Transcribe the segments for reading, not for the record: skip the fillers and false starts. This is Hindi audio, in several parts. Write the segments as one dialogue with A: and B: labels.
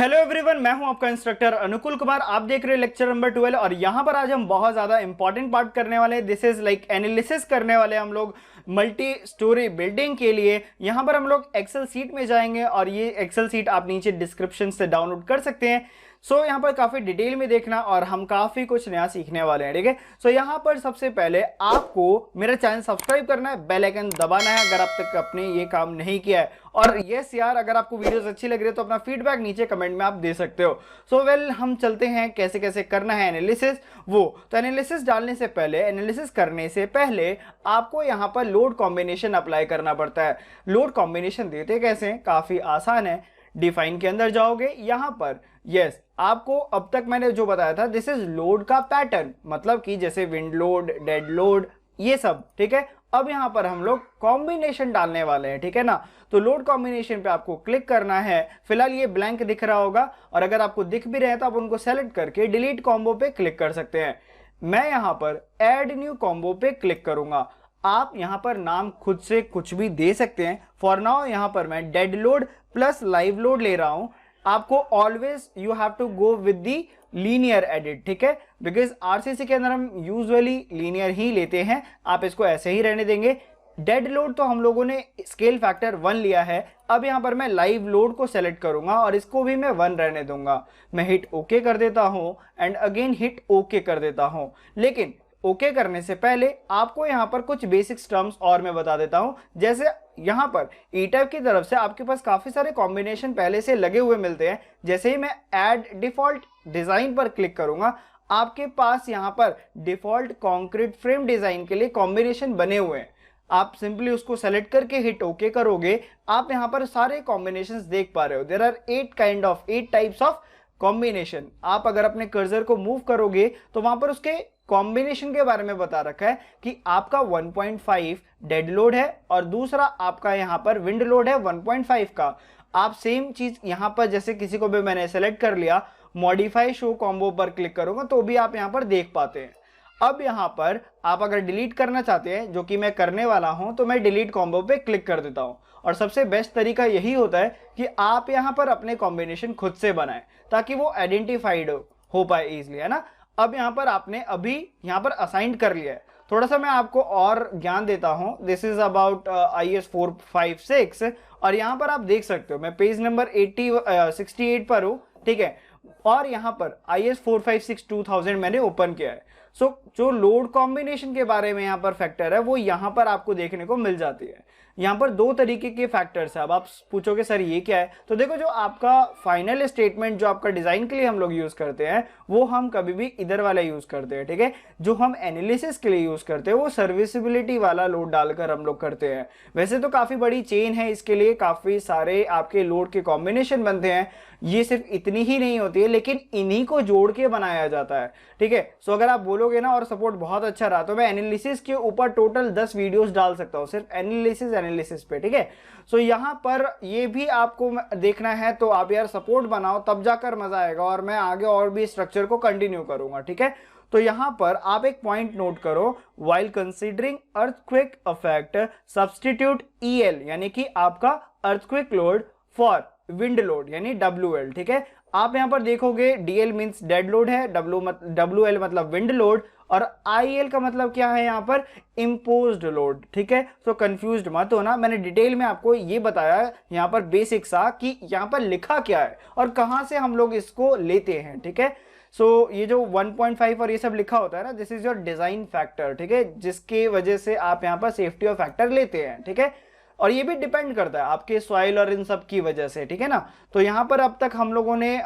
A: हेलो एवरीवन, मैं हूं आपका इंस्ट्रक्टर अनुकुल कुमार। आप देख रहे हैं लेक्चर नंबर 12 और यहां पर आज हम बहुत ज़्यादा इंपॉर्टेंट पार्ट करने वाले हैं। दिस इज लाइक एनालिसिस करने वाले हम लोग मल्टी स्टोरी बिल्डिंग के लिए। यहां पर हम लोग एक्सेल सीट में जाएंगे और ये एक्सेल सीट आप नीचे डिस्क्रिप्शन से डाउनलोड कर सकते हैं। सो यहाँ पर काफ़ी डिटेल में देखना और हम काफ़ी कुछ नया सीखने वाले हैं, ठीक है। सो यहाँ पर सबसे पहले आपको मेरा चैनल सब्सक्राइब करना है, बेल आइकन दबाना है अगर आप तक अपने ये काम नहीं किया है। और यस यार, अगर आपको वीडियोस अच्छी लग रही है तो अपना फीडबैक नीचे कमेंट में आप दे सकते हो। सो वेल, हम चलते हैं कैसे कैसे करना है एनालिसिस। तो एनालिसिस डालने से पहले, एनालिसिस करने से पहले आपको यहाँ पर लोड कॉम्बिनेशन अप्लाई करना पड़ता है। लोड कॉम्बिनेशन देते कैसे हैं, काफ़ी आसान है। डिफाइन के अंदर जाओगे, यहाँ पर यस आपको अब तक मैंने जो बताया था दिस इज लोड का पैटर्न, मतलब कि जैसे विंड लोड, डेड लोड, ये सब, ठीक है। अब यहाँ पर हम लोग कॉम्बिनेशन डालने वाले हैं, ठीक है ना। तो लोड कॉम्बिनेशन पे आपको क्लिक करना है। फिलहाल ये ब्लैंक दिख रहा होगा और अगर आपको दिख भी रहे हैं तो आप उनको सेलेक्ट करके डिलीट कॉम्बो पे क्लिक कर सकते हैं। मैं यहाँ पर ऐड न्यू कॉम्बो पे क्लिक करूंगा। आप यहाँ पर नाम खुद से कुछ भी दे सकते हैं। फॉर नाउ यहाँ पर मैं dead load plus live load ले रहा हूं। आपको always you have to go with the linear edit, ठीक है, बिकॉज आरसीसी के अंदर हम यूजुअली लीनियर ही लेते हैं। आप इसको ऐसे ही रहने देंगे। डेड लोड तो हम लोगों ने स्केल फैक्टर 1 लिया है। अब यहाँ पर मैं लाइव लोड को सेलेक्ट करूंगा और इसको भी मैं 1 रहने दूंगा। मैं हिट ओके कर देता हूं एंड अगेन हिट ओके कर देता हूं। लेकिन ओके करने से पहले आपको यहाँ पर कुछ बेसिक्स टर्म्स और मैं बता देता हूं। जैसे यहाँ पर ईटैब की तरफ से आपके पास काफी सारे कॉम्बिनेशन पहले से लगे हुए मिलते हैं। जैसे ही मैं ऐड डिफॉल्ट डिजाइन पर क्लिक करूंगा, आपके पास यहाँ पर डिफॉल्ट कॉन्क्रीट फ्रेम डिजाइन के लिए कॉम्बिनेशन बने हुए हैं। आप सिंपली उसको सेलेक्ट करके हिट ओके करोगे, आप यहाँ पर सारे कॉम्बिनेशंस देख पा रहे हो। There are 8 types of combination. आप अगर अपने कर्सर को मूव करोगे तो वहां पर उसके कॉम्बिनेशन के बारे में बता रखा है कि आपका 1.5 डेड लोड है और दूसरा आपका यहाँ पर विंड लोड है 1.5 का। आप सेम चीज यहाँ पर, जैसे किसी को भी मैंने सेलेक्ट कर लिया, मॉडिफाई शो कॉम्बो पर क्लिक करूंगा तो भी आप यहाँ पर देख पाते हैं। अब यहाँ पर आप अगर डिलीट करना चाहते हैं, जो कि मैं करने वाला हूं, तो मैं डिलीट कॉम्बो पे क्लिक कर देता हूं। और सबसे बेस्ट तरीका यही होता है कि आप यहाँ पर अपने कॉम्बिनेशन खुद से बनाएं ताकि वो आइडेंटिफाइड हो पाए इजिली, है ना। अब यहाँ पर आपने अभी यहाँ पर असाइन कर लिया है। थोड़ा सा मैं आपको और ज्ञान देता हूँ। दिस इज अबाउट IS 456 और यहाँ पर आप देख सकते हो मैं पेज नंबर 68 पर हूँ, ठीक है। और यहाँ पर IS 456 2000 मैंने ओपन किया है। सो जो लोड कॉम्बिनेशन के बारे में यहाँ पर फैक्टर है वो यहाँ पर आपको देखने को मिल जाती है। यहाँ पर 2 तरीके के फैक्टर्स है। अब आप पूछोगे सर ये क्या है, तो देखो जो आपका फाइनल स्टेटमेंट जो आपका डिजाइन के लिए हम लोग यूज करते हैं वो हम कभी भी इधर वाला यूज करते हैं, ठीक है। जो हम एनालिसिस के लिए यूज करते हैं वो सर्विसिबिलिटी वाला लोड डालकर हम लोग करते हैं। वैसे तो काफी बड़ी चेन है, इसके लिए काफी सारे आपके लोड के कॉम्बिनेशन बनते हैं। ये सिर्फ इतनी ही नहीं होती है, लेकिन इन्हीं को जोड़ के बनाया जाता है, ठीक है। सो अगर आप बोलोगे ना और सपोर्ट बहुत अच्छा रहा तो मैं एनालिसिस के ऊपर टोटल 10 वीडियोस डाल सकता हूँ सिर्फ एनालिसिस पे, ठीक है। सो यहाँ पर ये भी आपको देखना है तो आप यार सपोर्ट बनाओ, तब जाकर मजा आएगा और मैं आगे और भी स्ट्रक्चर को कंटिन्यू करूंगा, ठीक है। तो यहाँ पर आप एक पॉइंट नोट करो, while considering earthquake effect substitute EL यानी कि आपका earthquake load for wind load यानी WL, ठीक है। आप यहां पर देखोगे DL मींस डेड लोड है, WL मतलब विंड लोड और IL का मतलब क्या है यहाँ पर, इम्पोज्ड लोड, ठीक है। तो कंफ्यूज्ड मत होना, मैंने डिटेल में आपको ये बताया यहाँ पर बेसिक सा कि यहाँ पर लिखा क्या है और कहां से हम लोग इसको लेते हैं, ठीक है। सो ये जो 1.5 और ये सब लिखा होता है ना, this is your design factor, ठीक है, जिसके वजह से आप यहाँ पर सेफ्टी ऑफ फैक्टर लेते हैं, ठीक है। और ये भी डिपेंड करता है आपके सॉइल और इन सब की वजह से, ठीक है ना। तो यहाँ पर अब तक हम लोगों ने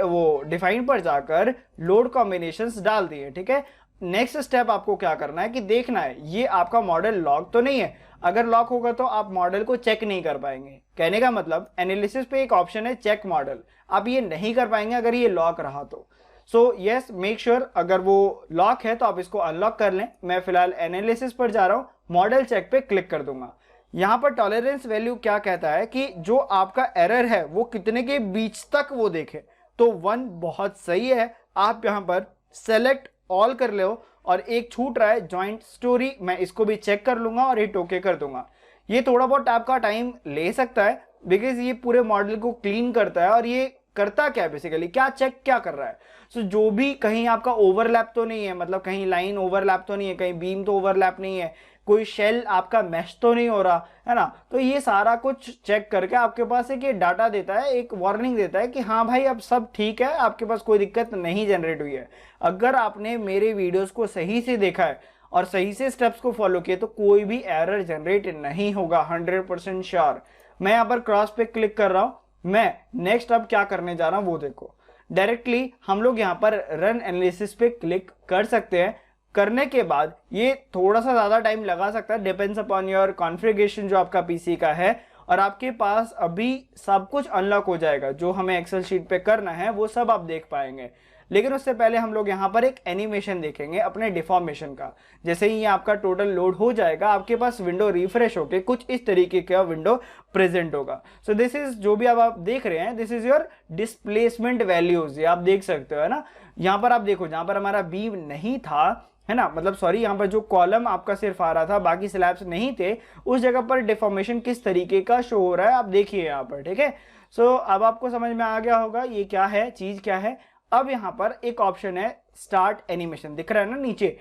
A: वो डिफाइन पर जाकर लोड कॉम्बिनेशंस डाल दिए, ठीक है। नेक्स्ट स्टेप आपको क्या करना है कि देखना है ये आपका मॉडल लॉक तो नहीं है। अगर लॉक होगा तो आप मॉडल को चेक नहीं कर पाएंगे। कहने का मतलब एनालिसिस पे एक ऑप्शन है चेक मॉडल, आप ये नहीं कर पाएंगे अगर ये लॉक रहा तो। सो यस, मेक श्योर अगर वो लॉक है तो आप इसको अनलॉक कर लें। मैं फिलहाल एनालिसिस पर जा रहा हूँ, मॉडल चेक पे क्लिक कर दूंगा। यहाँ पर टॉलरेंस वैल्यू क्या कहता है कि जो आपका एरर है वो कितने के बीच तक वो देखे, तो 1 बहुत सही है। आप यहाँ पर सेलेक्ट ऑल कर लो और एक छूट रहा है जॉइंट स्टोरी, मैं इसको भी चेक कर लूंगा और हिट ओके कर दूंगा। ये थोड़ा बहुत आपका टाइम ले सकता है बिकॉज ये पूरे मॉडल को क्लीन करता है और ये करता क्या है बेसिकली, क्या चेक क्या कर रहा है। सो जो भी कहीं आपका ओवरलैप तो नहीं है, मतलब कहीं लाइन ओवरलैप तो नहीं है, कहीं बीम तो ओवरलैप नहीं है, कोई शेल आपका मैश तो नहीं हो रहा है ना। तो ये सारा कुछ चेक करके आपके पास एक ये डाटा देता है, एक वार्निंग देता है कि हाँ भाई अब सब ठीक है, आपके पास कोई दिक्कत नहीं जनरेट हुई है। अगर आपने मेरे वीडियोस को सही से देखा है और सही से स्टेप्स को फॉलो किए तो कोई भी एरर जनरेट नहीं होगा, 100% श्योर। मैं यहाँ पर क्रॉस पे क्लिक कर रहा हूं। मैं नेक्स्ट अब क्या करने जा रहा हूं वो देखो। डायरेक्टली हम लोग यहाँ पर रन एनालिसिस पे क्लिक कर सकते हैं। करने के बाद ये थोड़ा सा ज्यादा टाइम लगा सकता है, डिपेंड्स अपॉन योर कॉन्फ़िगरेशन जो आपका पीसी का है। और आपके पास अभी सब कुछ अनलॉक हो जाएगा, जो हमें एक्सेल शीट पे करना है वो सब आप देख पाएंगे। लेकिन उससे पहले हम लोग यहाँ पर एक एनिमेशन देखेंगे अपने डिफॉर्मेशन का। जैसे ही ये आपका टोटल लोड हो जाएगा, आपके पास विंडो रिफ्रेश होके कुछ इस तरीके का विंडो प्रेजेंट होगा। सो दिस इज जो भी अब आप देख रहे हैं, this is your displacement values. ये आप देख सकते हो है ना। यहाँ पर आप देखो, जहां पर हमारा बीम नहीं था है ना, मतलब सॉरी, यहाँ पर जो कॉलम आपका सिर्फ आ रहा था, बाकी स्लैब्स नहीं थे, उस जगह पर डिफॉर्मेशन किस तरीके का शो हो रहा है आप देखिए यहाँ पर। ठीक है, सो अब आपको समझ में आ गया होगा ये क्या है, चीज क्या है। अब यहाँ पर एक ऑप्शन है स्टार्ट एनिमेशन, दिख रहा है ना नीचे,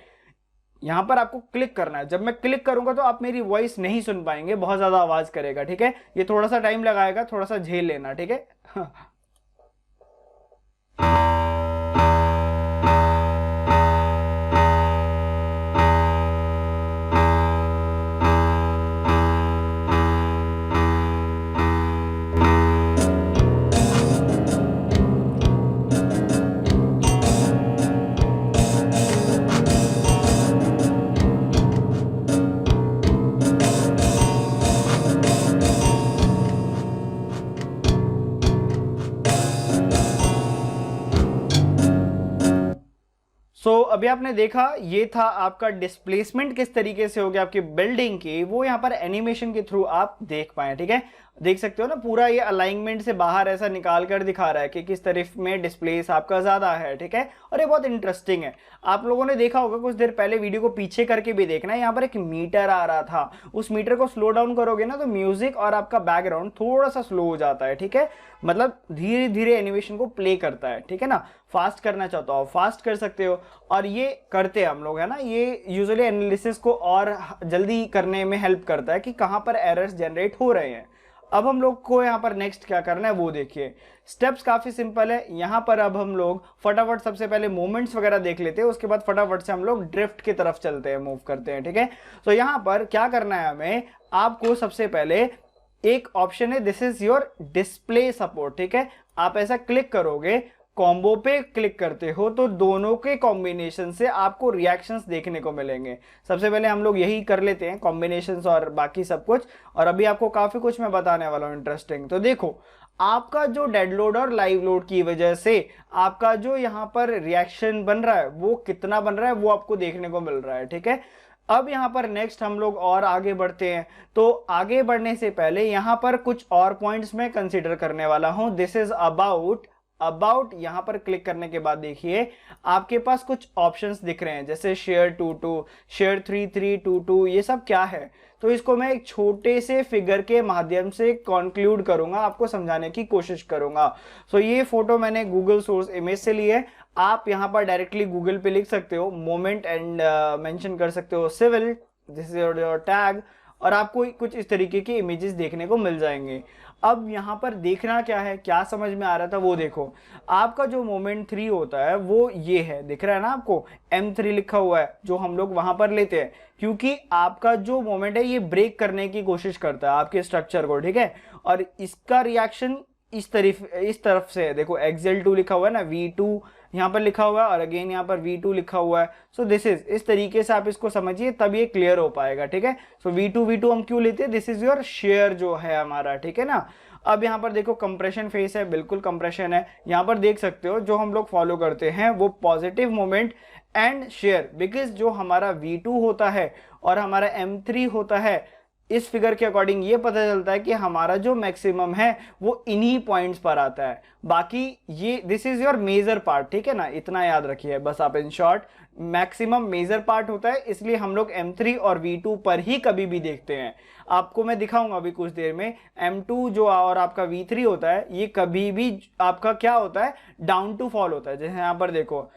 A: यहाँ पर आपको क्लिक करना है। जब मैं क्लिक करूंगा तो आप मेरी वॉइस नहीं सुन पाएंगे, बहुत ज्यादा आवाज करेगा। ठीक है, ये थोड़ा सा टाइम लगाएगा, थोड़ा सा झेल लेना। ठीक है अभी आपने देखा ये था आपका डिस्प्लेसमेंट किस तरीके से हो गया आपकी बिल्डिंग की, वो यहाँ पर एनिमेशन के थ्रू आप देख पाए। ठीक है, देख सकते हो ना, पूरा ये अलाइनमेंट से बाहर ऐसा निकाल कर दिखा रहा है कि किस तरफ में डिस्प्लेस आपका ज्यादा है। ठीक है, और ये बहुत इंटरेस्टिंग है। आप लोगों ने देखा होगा कुछ देर पहले, वीडियो को पीछे करके भी देखना, यहाँ पर एक मीटर आ रहा था, उस मीटर को स्लो डाउन करोगे ना तो म्यूजिक और आपका बैकग्राउंड थोड़ा सा स्लो हो जाता है। ठीक है, मतलब धीरे धीरे एनिमेशन को प्ले करता है। ठीक है ना, फास्ट करना चाहता हो फास्ट कर सकते हो। और ये करते हैं हम लोग है ना, ये यूजुअली एनालिसिस को और जल्दी करने में हेल्प करता है कि कहां पर एरर्स जनरेट हो रहे हैं। अब हम लोग को यहाँ पर नेक्स्ट क्या करना है वो देखिए। स्टेप्स काफी सिंपल है। यहाँ पर अब हम लोग फटाफट सबसे पहले मूवमेंट्स वगैरह देख लेते हैं, उसके बाद फटाफट से हम लोग ड्रिफ्ट की तरफ चलते हैं, मूव करते हैं। ठीक है, तो यहाँ पर क्या करना है हमें, आपको सबसे पहले एक ऑप्शन है, this is your display support. ठीक है, आप ऐसा क्लिक करोगे, कॉम्बो पे क्लिक करते हो तो दोनों के कॉम्बिनेशन से आपको रिएक्शंस देखने को मिलेंगे। सबसे पहले हम लोग यही कर लेते हैं, कॉम्बिनेशंस और बाकी सब कुछ, और अभी आपको काफी कुछ मैं बताने वाला हूं इंटरेस्टिंग। तो देखो, आपका जो डेड लोड और लाइव लोड की वजह से आपका जो यहाँ पर रिएक्शन बन रहा है वो कितना बन रहा है वो आपको देखने को मिल रहा है। ठीक है, अब यहाँ पर नेक्स्ट हम लोग और आगे बढ़ते हैं। तो आगे बढ़ने से पहले यहाँ पर कुछ और पॉइंट्स मैं कंसीडर करने वाला हूं। दिस इज अबाउट यहां पर क्लिक करने के बाद देखिए आपके पास कुछ ऑप्शंस दिख रहे हैं, जैसे शेयर 2 शेयर 3 ये सब क्या है। तो इसको मैं एक छोटे से फिगर के माध्यम से कंक्लूड करूंगा, आपको समझाने की कोशिश करूंगा। सो ये फोटो मैंने गूगल सोर्स इमेज से ली है। आप यहां पर डायरेक्टली गूगल पे लिख सकते हो मोमेंट एंड मेंशन कर सकते हो civil, this is your tag, और आपको कुछ इस तरीके की इमेजेस देखने को मिल जाएंगे। अब यहाँ पर देखना क्या है, क्या समझ में आ रहा था वो देखो। आपका जो मोमेंट 3 होता है वो ये है, दिख रहा है ना आपको, M3 लिखा हुआ है, जो हम लोग वहां पर लेते हैं क्योंकि आपका जो मोमेंट है ये ब्रेक करने की कोशिश करता है आपके स्ट्रक्चर को। ठीक है, और इसका रिएक्शन इस तरफ से है, देखो XL2 लिखा हुआ है ना, V2 यहाँ पर लिखा हुआ है और अगेन यहाँ पर V2 लिखा हुआ है। सो दिस इज, इस तरीके से आप इसको समझिए तब ये क्लियर हो पाएगा। ठीक है, सो V2 हम क्यों लेते हैं, दिस इज योर शेयर जो है हमारा। ठीक है ना, अब यहाँ पर देखो कंप्रेशन फेस है, बिल्कुल कंप्रेशन है। यहाँ पर देख सकते हो जो हम लोग फॉलो करते हैं वो positive moment and share, because जो हमारा V2 होता है और हमारा M3 होता है इस फिगर के अकॉर्डिंग ये पता चलता है कि हमारा जो मैक्सिमम है वो इन्हीं पॉइंट्स पर आता है। बाकी ये this is your major part, ठीक है ना, इतना याद रखिए बस आप। In short maximum major part होता है, इसलिए हम लोग M3 और V2 पर ही कभी भी देखते हैं। आपको मैं दिखाऊंगा अभी कुछ देर में। M2 जो और आपका V3 होता है ये कभी भी आपका क्या होता है, डाउन टू फॉल होता है। जैसे यहाँ पर देखो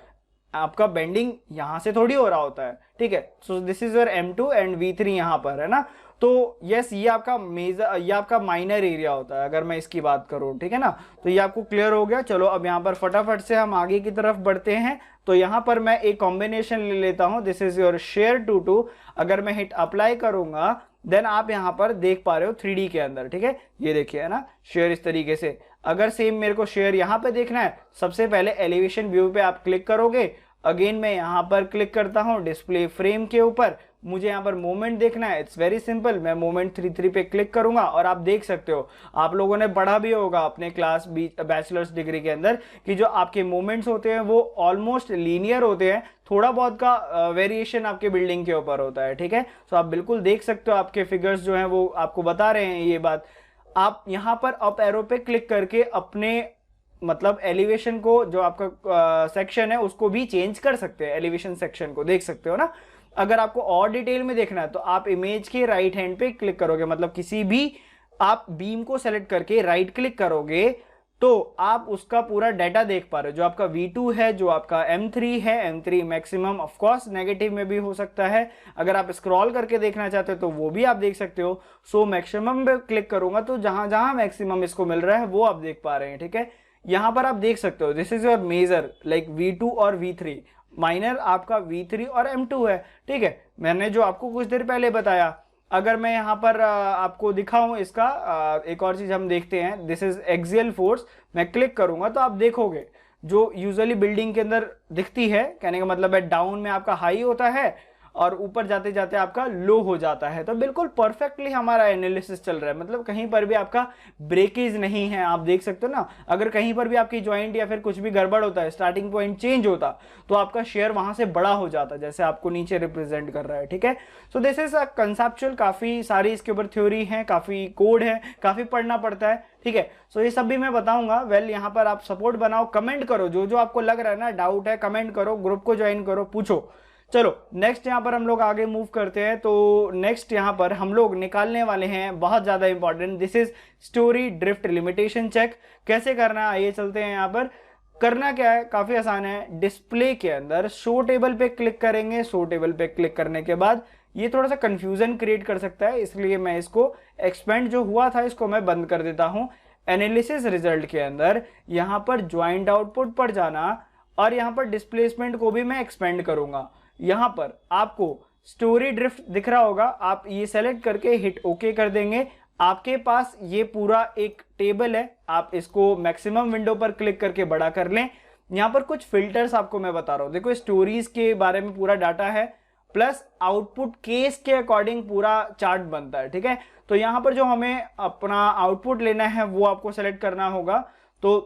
A: आपका बेंडिंग यहां से थोड़ी हो रहा होता है, ठीक है। So this is your M2 and V3 यहाँ पर है ना। तो यस ये आपका मेजर, ये आपका माइनर एरिया होता है अगर मैं इसकी बात करूं, ठीक है ना। तो ये आपको क्लियर हो गया। चलो अब यहाँ पर फटाफट से हम आगे की तरफ बढ़ते हैं। तो यहाँ पर मैं एक कॉम्बिनेशन ले लेता हूं, this is your share two two. अगर मैं हिट अप्लाई करूंगा देन आप यहाँ पर देख पा रहे हो 3D के अंदर, ठीक है। ये देखिए है ना शेयर इस तरीके से। अगर सेम मेरे को शेयर यहाँ पे देखना है, सबसे पहले एलिवेशन व्यू पे आप क्लिक करोगे। अगेन मैं यहाँ पर क्लिक करता हूँ डिस्प्ले फ्रेम के ऊपर, मुझे यहाँ पर मोमेंट देखना है। इट्स वेरी सिंपल, मैं मोमेंट 33 पे क्लिक करूंगा और आप देख सकते हो, आप लोगों ने पढ़ा भी होगा अपने क्लास बैचलर्स डिग्री के अंदर कि जो आपके मोमेंट्स होते हैं वो ऑलमोस्ट लीनियर होते हैं, थोड़ा बहुत का वेरिएशन आपके बिल्डिंग के ऊपर होता है, ठीक है। तो आप बिल्कुल देख सकते हो, आपके फिगर्स जो हैं वो आपको बता रहे हैं ये बात। आप यहाँ पर अप एरो पे क्लिक करके अपने मतलब एलिवेशन को, जो आपका सेक्शन है उसको भी चेंज कर सकते हैं। एलिवेशन सेक्शन को देख सकते हो ना। अगर आपको और डिटेल में देखना है तो आप इमेज के राइट हैंड पे क्लिक करोगे, मतलब किसी भी आप बीम को सेलेक्ट करके राइट क्लिक करोगे तो आप उसका पूरा डाटा देख पा रहे हो। जो आपका V2 है, जो आपका M3 है, M3 maximum of course negative में भी हो सकता है। अगर आप स्क्रॉल करके देखना चाहते हो तो वो भी आप देख सकते हो। सो मैक्सिमम पे क्लिक करूंगा तो जहां जहां मैक्सिमम इसको मिल रहा है वो आप देख पा रहे हैं, ठीक है। यहां पर आप देख सकते हो this is your major like V2 और V3, माइनर आपका V3 और M2 है, ठीक है। मैंने जो आपको कुछ देर पहले बताया, अगर मैं यहाँ पर आपको दिखाऊं इसका एक और चीज हम देखते हैं, दिस इज एक्सियल फोर्स। मैं क्लिक करूंगा तो आप देखोगे जो यूजुअली बिल्डिंग के अंदर दिखती है, कहने का मतलब है डाउन में आपका हाई होता है और ऊपर जाते जाते आपका लो हो जाता है। तो बिल्कुल परफेक्टली हमारा एनालिसिस चल रहा है, मतलब कहीं पर भी आपका ब्रेकेज नहीं है। आप देख सकते हो ना, अगर कहीं पर भी आपकी ज्वाइंट या फिर कुछ भी गड़बड़ होता है, स्टार्टिंग पॉइंट चेंज होता तो आपका शेयर वहां से बड़ा हो जाता, जैसे आपको नीचे रिप्रेजेंट कर रहा है, ठीक है। So this is a conceptual, काफी सारी इसके ऊपर थ्योरी है, काफी कोड है, काफी पढ़ना पड़ता है, ठीक है। सो ये सब भी मैं बताऊंगा। वेल यहाँ पर आप सपोर्ट बनाओ, कमेंट करो, जो जो आपको लग रहा है ना डाउट है कमेंट करो, ग्रुप को ज्वाइन करो, पूछो। चलो नेक्स्ट यहाँ पर हम लोग आगे मूव करते हैं। तो नेक्स्ट यहाँ पर हम लोग निकालने वाले हैं बहुत ज्यादा important, this is storey drift limitation check. कैसे करना है आइए चलते हैं। यहाँ पर करना क्या है, काफी आसान है। डिस्प्ले के अंदर शो टेबल पे क्लिक करेंगे। शो टेबल पे क्लिक करने के बाद ये थोड़ा सा कंफ्यूजन क्रिएट कर सकता है, इसलिए मैं इसको एक्सपेंड जो हुआ था इसको मैं बंद कर देता हूं। एनालिसिस रिजल्ट के अंदर यहाँ पर ज्वाइंट आउटपुट पर जाना और यहाँ पर डिस्प्लेसमेंट को भी मैं एक्सपेंड करूंगा। यहाँ पर आपको स्टोरी ड्रिफ्ट दिख रहा होगा, आप ये सेलेक्ट करके हिट ओके कर देंगे। आपके पास ये पूरा एक टेबल है, आप इसको मैक्सिमम विंडो पर क्लिक करके बड़ा कर लें। यहाँ पर कुछ फिल्टर्स आपको मैं बता रहा हूँ, देखो स्टोरीज के बारे में पूरा डाटा है, प्लस आउटपुट केस के अकॉर्डिंग पूरा चार्ट बनता है, ठीक है। तो यहाँ पर जो हमें अपना आउटपुट लेना है वो आपको सेलेक्ट करना होगा। तो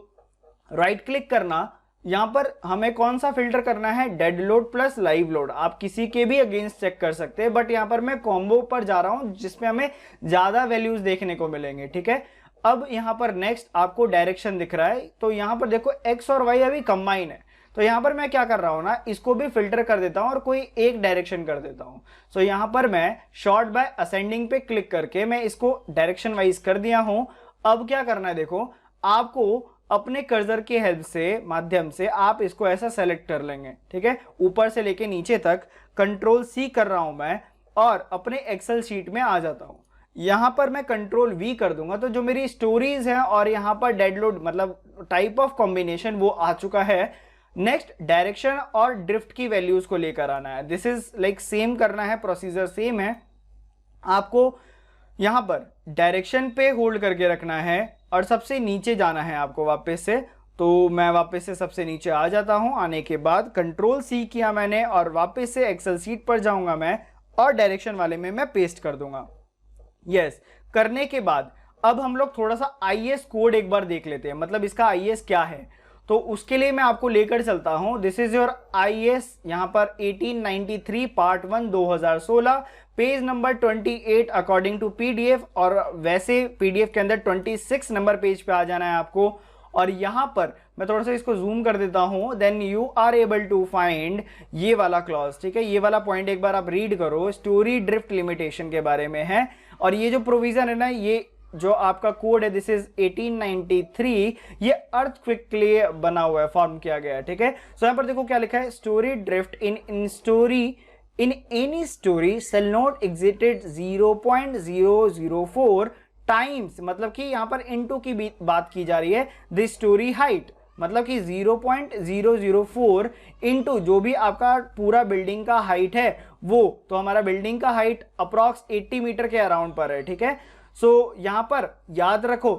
A: राइट क्लिक करना, यहाँ पर हमें कौन सा फिल्टर करना है, dead load plus live load. आप किसी के भी अगेंस्ट चेक कर सकते हैं, बट यहाँ पर मैं कॉम्बो पर जा रहा हूं जिसमें हमें ज्यादा वैल्यूज देखने को मिलेंगे, ठीक है। अब यहाँ पर नेक्स्ट आपको डायरेक्शन दिख रहा है, तो यहाँ पर देखो एक्स और वाई अभी कंबाइन है। तो यहाँ पर मैं क्या कर रहा हूँ ना, इसको भी फिल्टर कर देता हूँ और कोई एक डायरेक्शन कर देता हूँ। सो यहाँ पर मैं शॉर्ट बाय असेंडिंग पे क्लिक करके मैं इसको डायरेक्शन वाइज कर दिया हूँ। अब क्या करना है, देखो आपको अपने कर्सर के हेल्प से माध्यम से आप इसको ऐसा सेलेक्ट कर लेंगे, ठीक है। ऊपर से लेके नीचे तक कंट्रोल सी कर रहा हूं मैं और अपने एक्सेल शीट में आ जाता हूं। यहां पर मैं कंट्रोल वी कर दूंगा तो जो मेरी स्टोरीज हैं और यहां पर डेड लोड मतलब टाइप ऑफ कॉम्बिनेशन वो आ चुका है। नेक्स्ट डायरेक्शन और ड्रिफ्ट की वैल्यूज को लेकर आना है, दिस इज लाइक सेम करना है, प्रोसीजर सेम है। आपको यहां पर डायरेक्शन पे होल्ड करके रखना है और सबसे नीचे जाना है आपको वापस से। तो मैं वापस से सबसे नीचे आ जाता हूं। आने के बाद कंट्रोल सी किया मैंने और वापस से एक्सेल शीट पर जाऊंगा मैं और डायरेक्शन वाले में मैं पेस्ट कर दूंगा। यस करने के बाद अब हम लोग थोड़ा सा आईएस कोड एक बार देख लेते हैं, मतलब इसका आईएस क्या है। तो उसके लिए मैं आपको लेकर चलता हूं, दिस इज योर आईएस। यहाँ पर 1893 part 1 2016 page number 28 according to PDF, और वैसे पीडीएफ के अंदर 26 नंबर पेज पे आ जाना है आपको। और यहां पर मैं थोड़ा सा इसको जूम कर देता हूं, then you are able to find ये वाला क्लॉज, ठीक है। ये वाला पॉइंट एक बार आप रीड करो, स्टोरी ड्रिफ्ट लिमिटेशन के बारे में है। और ये जो प्रोविजन है ना, ये जो आपका कोड है, दिस इज 1893, ये अर्थक्वेक के लिए बना हुआ है, फॉर्म किया गया है, ठीक है। सो यहां पर देखो क्या लिखा है, storey drift in any storey shall not exceeded 0.004 times, मतलब कि यहां पर इनटू की बात की जा रही है, द स्टोरी हाइट, मतलब कि 0.004 इंटू जो भी आपका पूरा बिल्डिंग का हाइट है वो, तो हमारा बिल्डिंग का हाइट अप्रॉक्स 80 मीटर के अराउंड पर है, ठीक है। सो यहां पर याद रखो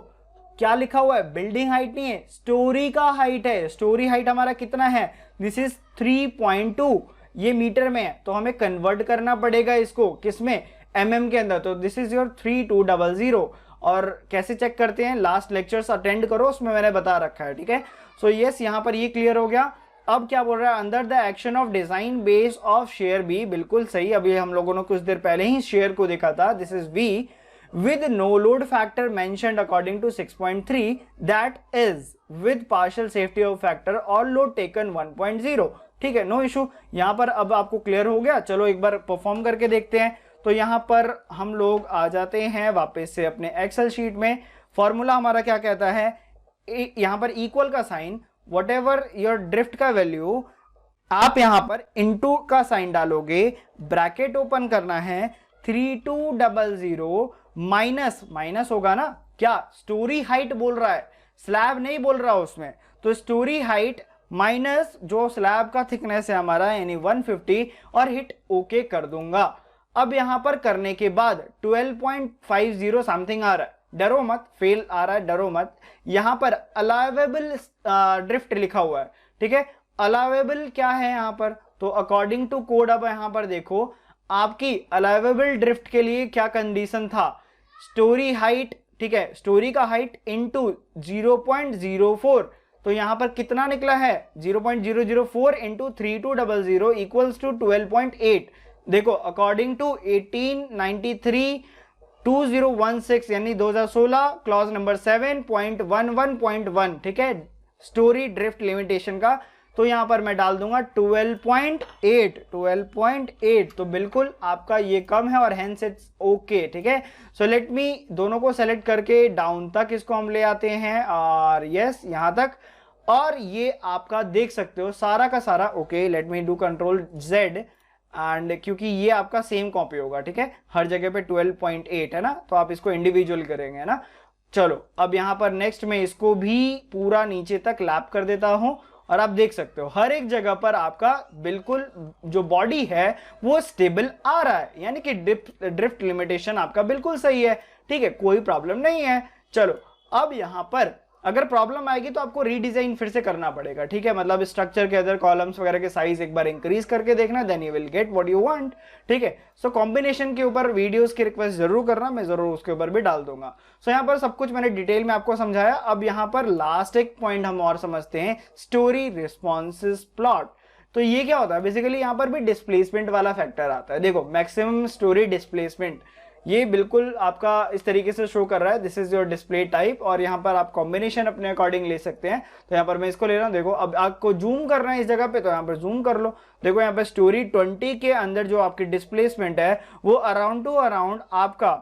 A: क्या लिखा हुआ है, बिल्डिंग हाइट नहीं है, स्टोरी का हाइट है। स्टोरी हाइट हमारा कितना है, दिस इज 3.2, ये मीटर में है, तो हमें कन्वर्ट करना पड़ेगा इसको किसमें, mm के अंदर, तो दिस इज योर 3200। और कैसे चेक करते हैं, लास्ट लेक्चर्स अटेंड करो, उसमें मैंने बता रखा है, ठीक है। सो यस, यहां पर ये क्लियर हो गया। अब क्या बोल रहा है, under the action of design base of share B, बिल्कुल सही, अभी हम लोगों ने कुछ देर पहले ही शेयर को देखा था, this is B with no load factor mentioned according to 6.3, that is with partial safety of factor or load taken 1.0, ठीक है, नो इशू। यहां पर अब आपको क्लियर हो गया। चलो एक बार परफॉर्म करके देखते हैं। तो यहां पर हम लोग आ जाते हैं वापस से अपने एक्सेल शीट में। फॉर्मूला हमारा क्या कहता है, यहां पर इक्वल का sign, whatever your drift का वैल्यू, आप यहां पर इनटू का साइन डालोगे, ब्रैकेट ओपन करना है, 3200 माइनस होगा ना, क्या स्टोरी हाइट बोल रहा है, स्लैब नहीं बोल रहा उसमें, तो स्टोरी हाइट माइनस जो स्लैब का थिकनेस है हमारा यानी 150, और हिट ओके कर दूंगा। अब यहां पर करने के बाद 12.50 समथिंग आ रहा है, डरो मत, फेल आ रहा है, डरो मत। यहां पर अलाउेबल ड्रिफ्ट लिखा हुआ है, ठीक है। अलाउेबल क्या है यहां पर, तो अकॉर्डिंग टू कोड, अब यहां पर देखो आपकी अलाउेबल ड्रिफ्ट के लिए क्या कंडीशन था, स्टोरी हाइट, ठीक है, स्टोरी का हाइट इंटू 0.04, तो यहां पर कितना निकला है, 0.004 इंटू 3200 इक्वल्स टू 12.8। देखो अकॉर्डिंग टू 1893 2016 यानी 2016 क्लॉज नंबर 7.11.1, ठीक है, स्टोरी ड्रिफ्ट लिमिटेशन का, तो यहां पर मैं डाल दूंगा 12.8, तो बिल्कुल आपका ये कम है और हेंस इट्स ओके, ठीक है। सो लेट मी दोनों को सेलेक्ट करके डाउन तक इसको हम ले आते हैं, और यस यहां तक, और ये आपका देख सकते हो सारा का सारा okay. Let me do control Z, and क्योंकि ये आपका सेम कॉपी होगा, ठीक है, हर जगह पे 12.8 है ना, तो आप इसको इंडिविजुअल करेंगे ना। चलो अब यहां पर नेक्स्ट में इसको भी पूरा नीचे तक लैप कर देता हूं, और आप देख सकते हो हर एक जगह पर आपका बिल्कुल जो बॉडी है वो स्टेबल आ रहा है, यानी कि ड्रिफ्ट लिमिटेशन आपका बिल्कुल सही है, ठीक है, कोई प्रॉब्लम नहीं है। चलो अब यहां पर अगर प्रॉब्लम आएगी तो आपको रीडिजाइन फिर से करना पड़ेगा, ठीक है, मतलब स्ट्रक्चर के अंदर कॉलम्स वगैरह के साइज एक बार इंक्रीज करके देखना, then you will get what you want, ठीक है। सो कॉम्बिनेशन के ऊपर वीडियोस की रिक्वेस्ट जरूर करना, मैं जरूर उसके ऊपर भी डाल दूंगा। सो यहाँ पर सब कुछ मैंने डिटेल में आपको समझाया। अब यहाँ पर लास्ट एक पॉइंट हम और समझते हैं, स्टोरी रिस्पॉन्सेज प्लॉट। तो ये क्या होता है, बेसिकली यहाँ पर भी डिस्प्लेसमेंट वाला फैक्टर आता है। देखो मैक्सिमम स्टोरी डिस्प्लेसमेंट ये बिल्कुल आपका इस तरीके से शो कर रहा है, this is your display type, और यहाँ पर आप कॉम्बिनेशन अपने अकॉर्डिंग ले सकते हैं। तो यहाँ पर मैं इसको ले रहा हूँ, देखो अब आपको जूम करना है इस जगह पे, तो यहाँ पर जूम कर लो। देखो यहाँ पर स्टोरी 20 के अंदर जो आपकी डिस्प्लेसमेंट है वो अराउंड टू अराउंड आपका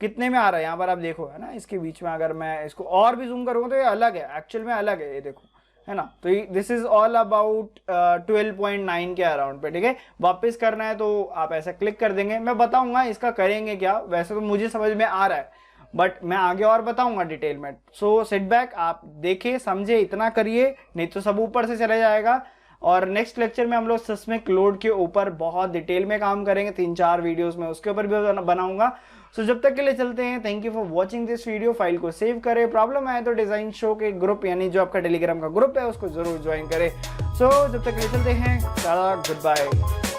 A: कितने में आ रहा है, यहाँ पर आप देखो है ना, इसके बीच में अगर मैं इसको और भी जूम करूँगा तो ये अलग है, एक्चुअल में अलग है, ये देखो है ना। तो दिस इज ऑल अबाउट 12.9 के अराउंड पे, ठीक है। वापस करना है तो आप ऐसा क्लिक कर देंगे, मैं बताऊंगा इसका करेंगे क्या, वैसे तो मुझे समझ में आ रहा है बट मैं आगे और बताऊंगा डिटेल में। सो सिट बैक, आप देखे समझे इतना करिए, नहीं तो सब ऊपर से चले जाएगा। और नेक्स्ट लेक्चर में हम लोग सिस्मिक लोड के ऊपर बहुत डिटेल में काम करेंगे, 3-4 वीडियोस में उसके ऊपर भी बनाऊंगा। सो जब तक के लिए चलते हैं, thank you for watching this video. File को सेव करें, प्रॉब्लम आए तो डिजाइन शो के ग्रुप यानी जो आपका टेलीग्राम का ग्रुप है उसको जरूर ज्वाइन करें। सो जब तक के लिए चलते हैं, गुड बाय।